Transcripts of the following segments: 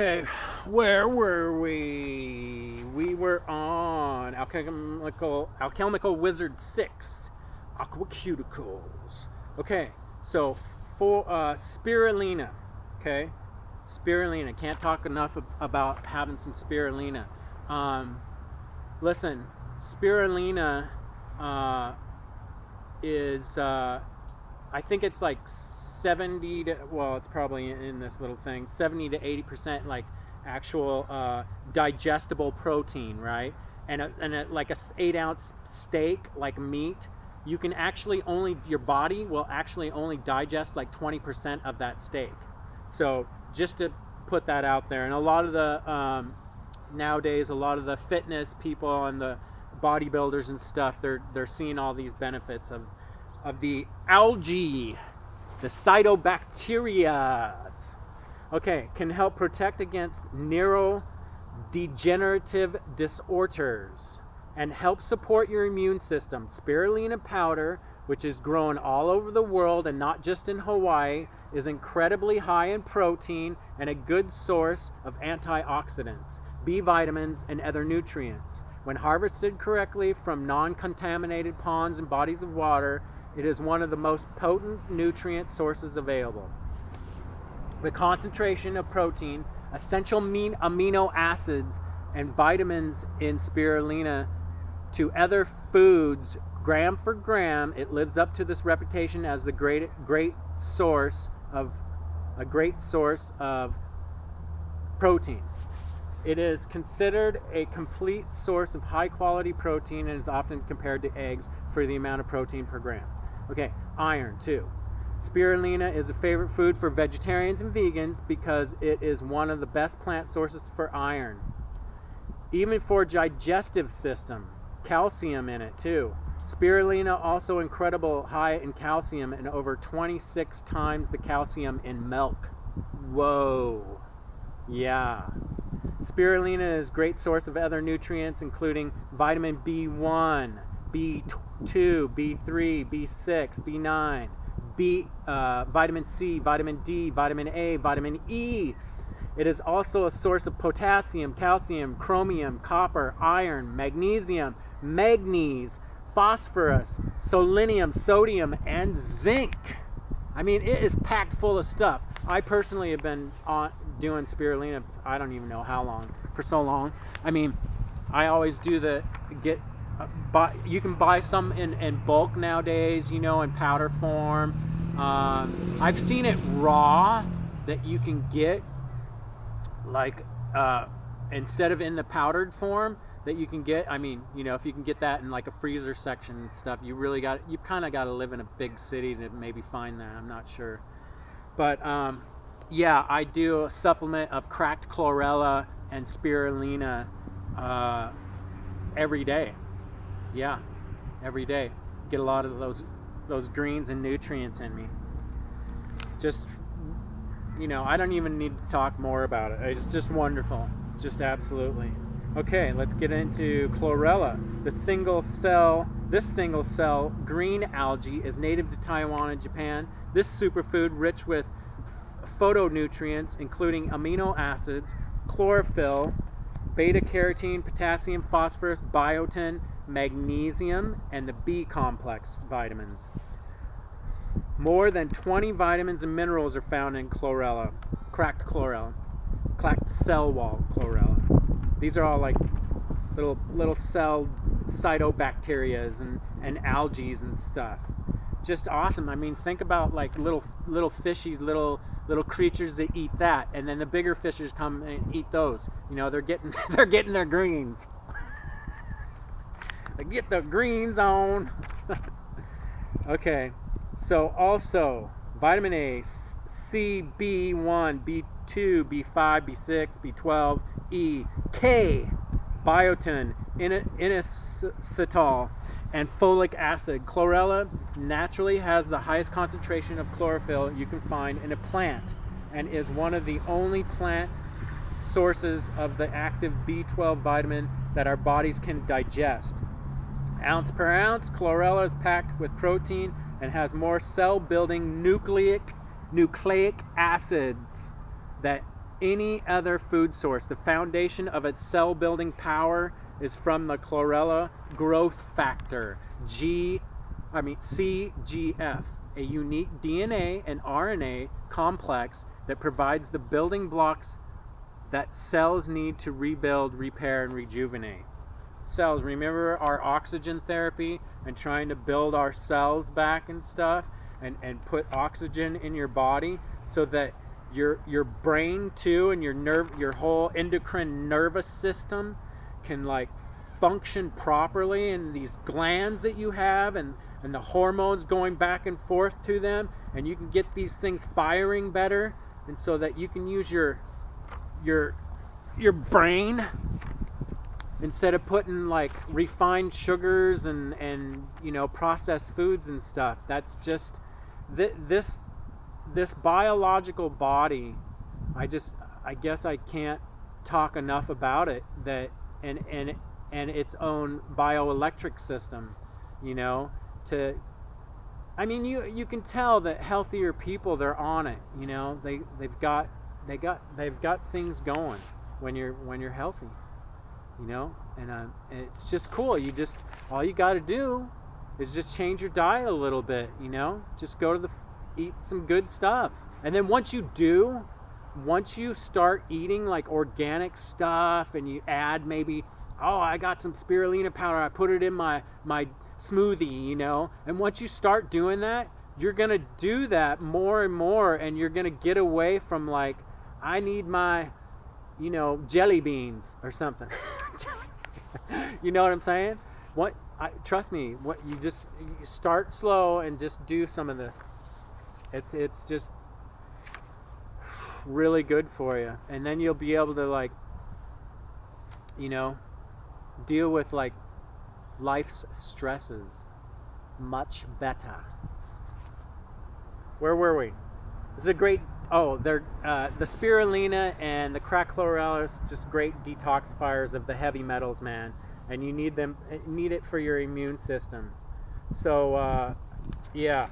Okay, where were we? We were on Alchemical Wizard 6, Aquaceuticals. Okay, so for spirulina, okay? Spirulina, can't talk enough about having some spirulina. Listen, spirulina is, I think it's like 70 to, well, it's probably in this little thing, 70 to 80% like actual digestible protein, right? And like a 8-ounce steak, like meat, you can actually your body will actually only digest like 20% of that steak. So just to put that out there. And a lot of the, nowadays, a lot of the fitness people and the bodybuilders and stuff, they're seeing all these benefits of the algae, the cytobacterias. Okay, can help protect against neurodegenerative disorders and help support your immune system. Spirulina powder, which is grown all over the world and not just in Hawaii, is incredibly high in protein and a good source of antioxidants, B vitamins, and other nutrients. When harvested correctly from non-contaminated ponds and bodies of water, it is one of the most potent nutrient sources available. The concentration of protein, essential amino acids, and vitamins in spirulina to other foods, gram for gram, it lives up to this reputation as the great source of protein. It is considered a complete source of high quality protein and is often compared to eggs for the amount of protein per gram. Okay, iron too. Spirulina is a favorite food for vegetarians and vegans because it is one of the best plant sources for iron. Even for digestive system, calcium in it too. Spirulina also incredible high in calcium and over 26 times the calcium in milk. Whoa. Yeah. Spirulina is a great source of other nutrients including vitamin B1, B2, B3, B6, B9, vitamin C, vitamin D, vitamin A, vitamin E. It is also a source of potassium, calcium, chromium, copper, iron, magnesium, manganese, phosphorus, selenium, sodium, and zinc. I mean, it is packed full of stuff. I personally have been doing spirulina, I don't even know how long, for so long. I mean, I always do you can buy some in bulk nowadays, in powder form. I've seen it raw that you can get, like, instead of in the powdered form that you can get. I mean, if you can get that in like a freezer section and stuff, you kind of got to live in a big city to maybe find that. I'm not sure. But yeah, I do a supplement of cracked chlorella and spirulina every day. Yeah, every day. Get a lot of those greens and nutrients in me. Just, I don't even need to talk more about it. It's just wonderful. Just absolutely. Okay, let's get into chlorella. This single cell green algae is native to Taiwan and Japan. This superfood, rich with phytonutrients including amino acids, chlorophyll, beta-carotene, potassium, phosphorus, biotin, magnesium, and the B complex vitamins. More than 20 vitamins and minerals are found in chlorella, cracked cell wall chlorella. These are all like little cell cytobacterias and algae and stuff. Just awesome. I mean, think about like little fishies, little creatures that eat that, and then the bigger fishes come and eat those. They're getting their greens. They get the greens on. Okay, so also vitamin A, C, B1, B2, B5, B6, B12, E, K, biotin, inositol, and folic acid. Chlorella naturally has the highest concentration of chlorophyll you can find in a plant and is one of the only plant sources of the active B12 vitamin that our bodies can digest. Ounce per ounce, chlorella is packed with protein and has more cell-building nucleic acids that any other food source. The foundation of its cell building power is from the chlorella growth factor, CGF, a unique DNA and RNA complex that provides the building blocks that cells need to rebuild, repair, and rejuvenate. Cells, remember our oxygen therapy and trying to build our cells back and stuff, and put oxygen in your body so that your brain too and your whole endocrine nervous system can like function properly, and these glands that you have and the hormones going back and forth to them, and you can get these things firing better, and so that you can use your brain instead of putting like refined sugars and processed foods and stuff. That's just this biological body. I guess I can't talk enough about it, that and its own bioelectric system, you can tell that healthier people, they're on it, they've got things going when you're healthy, and it's just cool. All you got to do is just change your diet a little bit, just go to eat some good stuff. And then once you start eating like organic stuff, and you add maybe, I got some spirulina powder, I put it in my smoothie, and once you start doing that, you're gonna do that more and more, and you're gonna get away from like, I need my jelly beans or something. You know what I'm saying? Trust me, you start slow and just do some of this. It's just really good for you, and then you'll be able to like deal with like life's stresses much better. Where were we? This is a great the spirulina and the cracked chlorella is just great detoxifiers of the heavy metals, man, and you need it for your immune system. So yeah,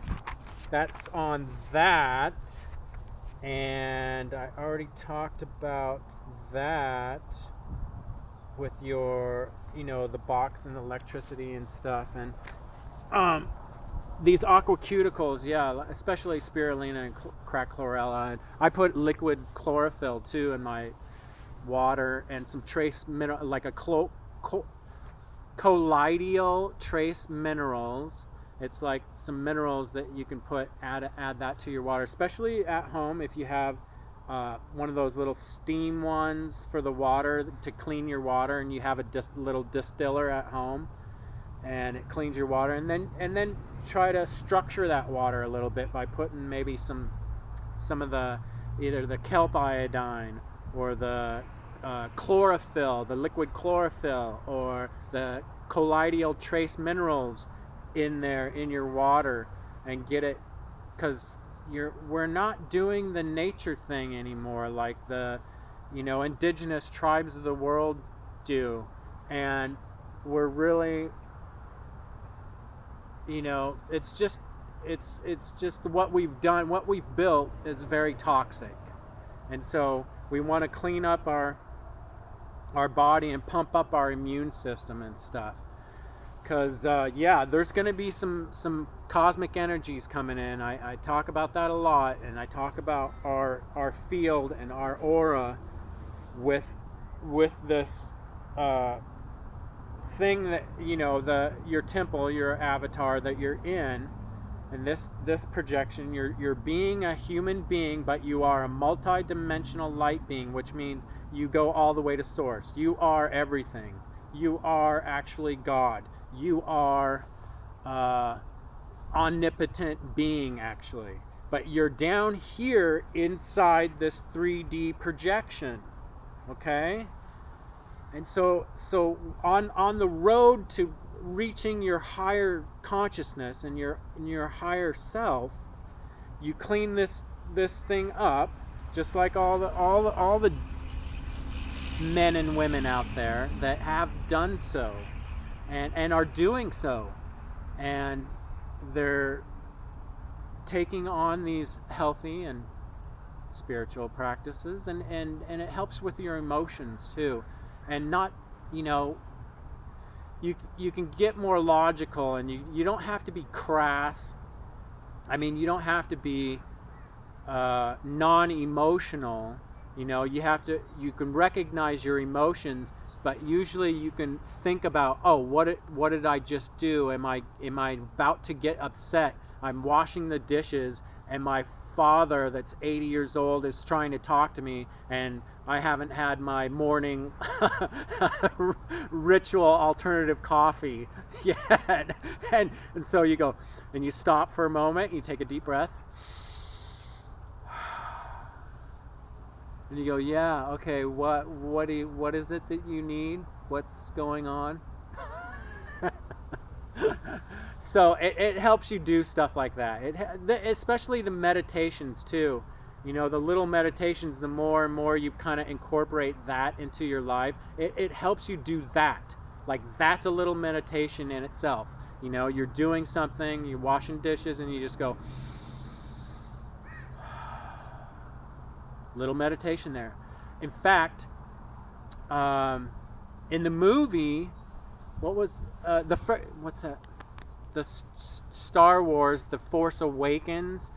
that's on that. And I already talked about that with your, the box and electricity and stuff. And these Aquaceuticals, yeah, especially spirulina and cracked chlorella. And I put liquid chlorophyll too in my water, and some trace mineral, like a colloidal trace minerals. It's like some minerals that you can add that to your water, especially at home if you have one of those little steam ones for the water to clean your water, and you have a little distiller at home, and it cleans your water. And then try to structure that water a little bit by putting maybe some of the, either the kelp iodine or the chlorophyll, the liquid chlorophyll, or the colloidal trace minerals in your water, and get it, because we're not doing the nature thing anymore like the indigenous tribes of the world do, and we're really it's just what we've done, what we've built is very toxic, and so we want to clean up our body and pump up our immune system and stuff. Because there's going to be some cosmic energies coming in. I talk about that a lot, and I talk about our field and our aura with this thing that your temple, your avatar that you're in, and this projection. You're being a human being, but you are a multi-dimensional light being, which means you go all the way to source. You are everything. You are actually God. You are omnipotent being, actually, but you're down here inside this 3D projection, okay? And so on the road to reaching your higher consciousness and your higher self, you clean this thing up, just like all the men and women out there that have done so. And are doing so, and they're taking on these healthy and spiritual practices, and it helps with your emotions too, and not, you know, you can get more logical, and you don't have to be crass. I mean, you don't have to be non-emotional. You know, you can recognize your emotions, but usually you can think about, oh, what did I just do? Am I about to get upset? I'm washing the dishes, and my father that's 80 years old is trying to talk to me, and I haven't had my morning ritual alternative coffee yet. And so you go, and you stop for a moment, you take a deep breath, and you go, yeah, okay, what is it that you need? What's going on? So it helps you do stuff like that. Especially the meditations too. You know, the little meditations, the more and more you kind of incorporate that into your life, it helps you do that. Like, that's a little meditation in itself. You know, you're doing something, you're washing dishes, and you just go, little meditation there. In fact, in the movie, what's that? The Star Wars, The Force Awakens,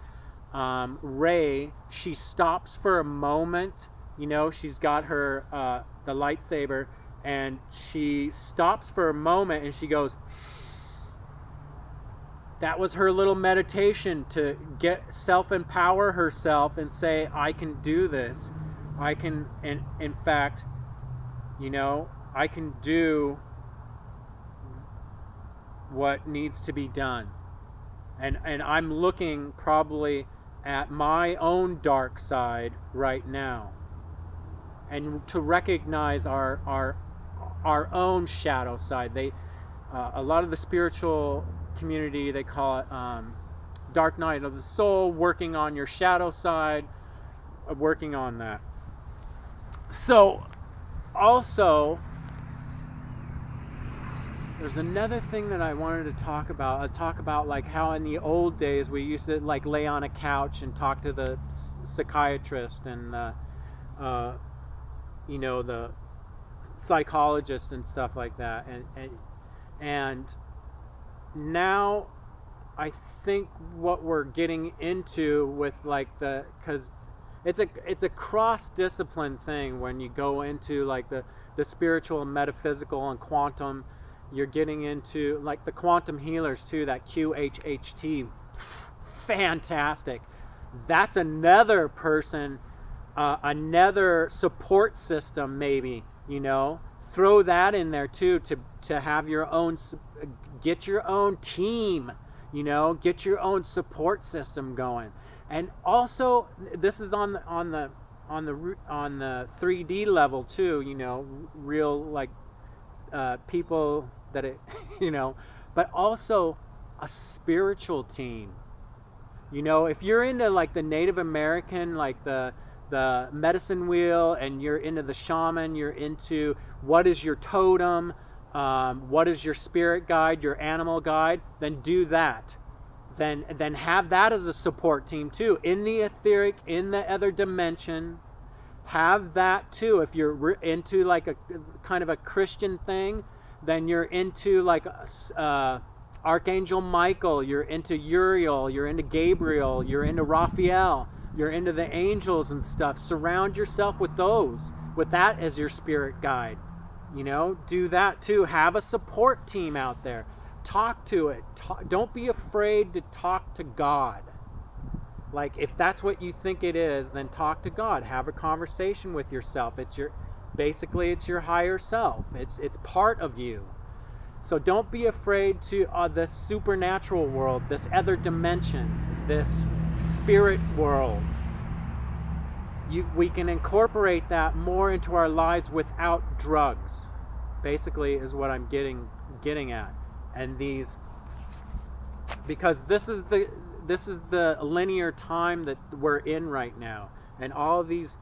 Rey, she stops for a moment. You know, she's got her the lightsaber, and she stops for a moment, and she goes, that was her little meditation to self-empower herself and say, I can do this. I can, in fact, you know, I can do what needs to be done. And I'm looking probably at my own dark side right now, and to recognize our own shadow side. A lot of the spiritual community, they call it dark night of the soul, working on your shadow side, working on that. So also, there's another thing that I wanted to talk about. I talk about like how in the old days we used to like lay on a couch and talk to the psychiatrist and you know, the psychologist and stuff like that. And now I think what we're getting into with like because it's a cross-discipline thing when you go into like the spiritual and metaphysical and quantum. You're getting into like the quantum healers too, that QHHT, fantastic. That's another person, another support system maybe, you know. Throw that in there too, to have your own, get your own team, you know, get your own support system going. And also, this is on the 3D level too, you know, real like people that it, you know, but also a spiritual team. You know, if you're into like the Native American, like the medicine wheel, and you're into the shaman, you're into what is your totem, what is your spirit guide, your animal guide, then do that. Then have that as a support team too. In the etheric, in the other dimension, have that too. If you're into like a kind of a Christian thing, then you're into like Archangel Michael, you're into Uriel, you're into Gabriel, you're into Raphael, you're into the angels and stuff. Surround yourself with those, with that as your spirit guide. You know, do that too. Have a support team out there. Talk to it. Don't be afraid to talk to God. Like, if that's what you think it is, then talk to God. Have a conversation with yourself. It's your higher self. It's part of you. So don't be afraid to this supernatural world, this other dimension, this spirit world. We can incorporate that more into our lives without drugs. Basically, is what I'm getting at. And these, because this is the linear time that we're in right now, and all of these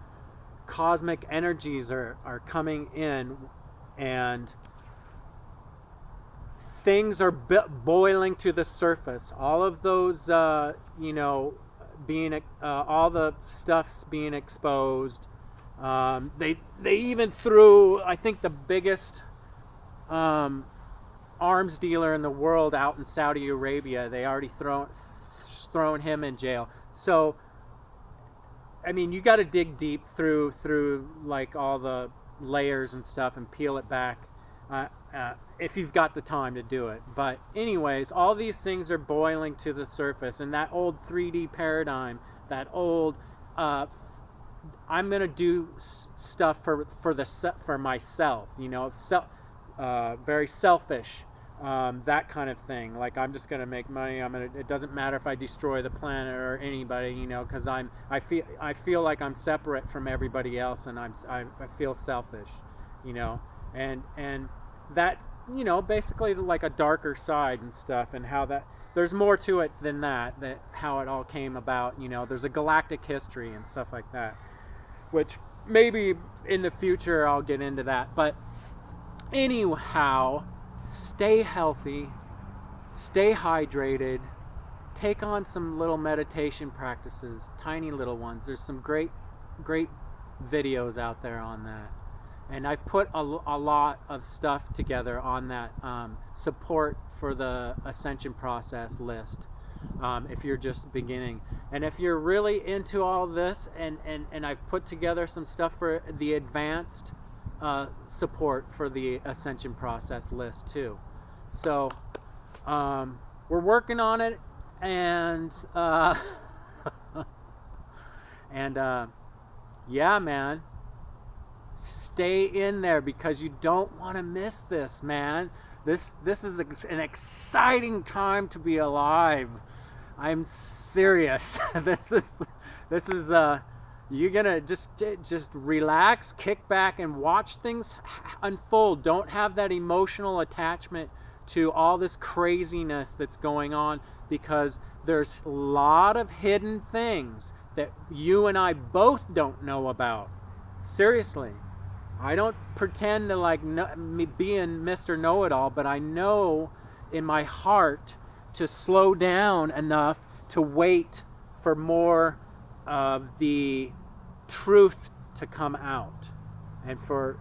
cosmic energies are coming in, and things are boiling to the surface. All of those, you know, being all the stuff's being exposed. They even threw, I think, the biggest arms dealer in the world out in Saudi Arabia. They already thrown him in jail. So, I mean, you got to dig deep through like all the layers and stuff and peel it back if you've got the time to do it. But anyways, all these things are boiling to the surface, and that old 3D paradigm, that old I'm gonna do stuff for myself, you know, very selfish, that kind of thing. Like, I'm just gonna make money. It doesn't matter if I destroy the planet or anybody, you know, because I feel like I'm separate from everybody else, and I feel selfish, you know, and that, you know, basically like a darker side and stuff, and how that there's more to it than that how it all came about. You know, there's a galactic history and stuff like that, which maybe in the future I'll get into that. But anyhow, stay healthy, stay hydrated, take on some little meditation practices, tiny little ones. There's some great videos out there on that, and I've put a lot of stuff together on that support for the Ascension process list, if you're just beginning. And if you're really into all this, and I've put together some stuff for the advanced support for the Ascension process list too. So we're working on it, and yeah, man, stay in there, because you don't want to miss this, man. This is an exciting time to be alive. I'm serious. This is you're gonna just relax, kick back, and watch things unfold. Don't have that emotional attachment to all this craziness that's going on, because there's a lot of hidden things that you and I both don't know about. Seriously. I don't pretend to like being Mr. Know-It-All, but I know in my heart to slow down enough to wait for more of the truth to come out. And for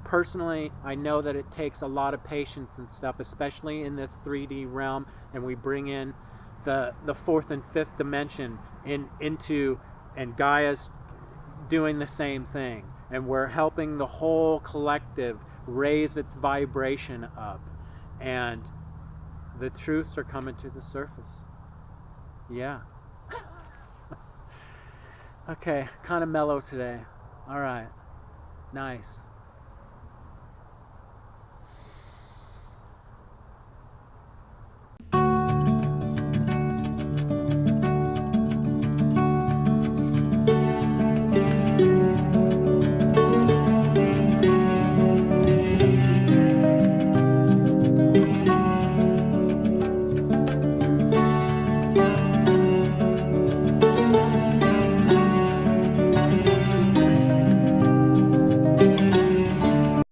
personally, I know that it takes a lot of patience and stuff, especially in this 3D realm, and we bring in the fourth and fifth dimension into, and Gaia's doing the same thing. And we're helping the whole collective raise its vibration up. And the truths are coming to the surface. Yeah. Okay, kind of mellow today. All right. Nice.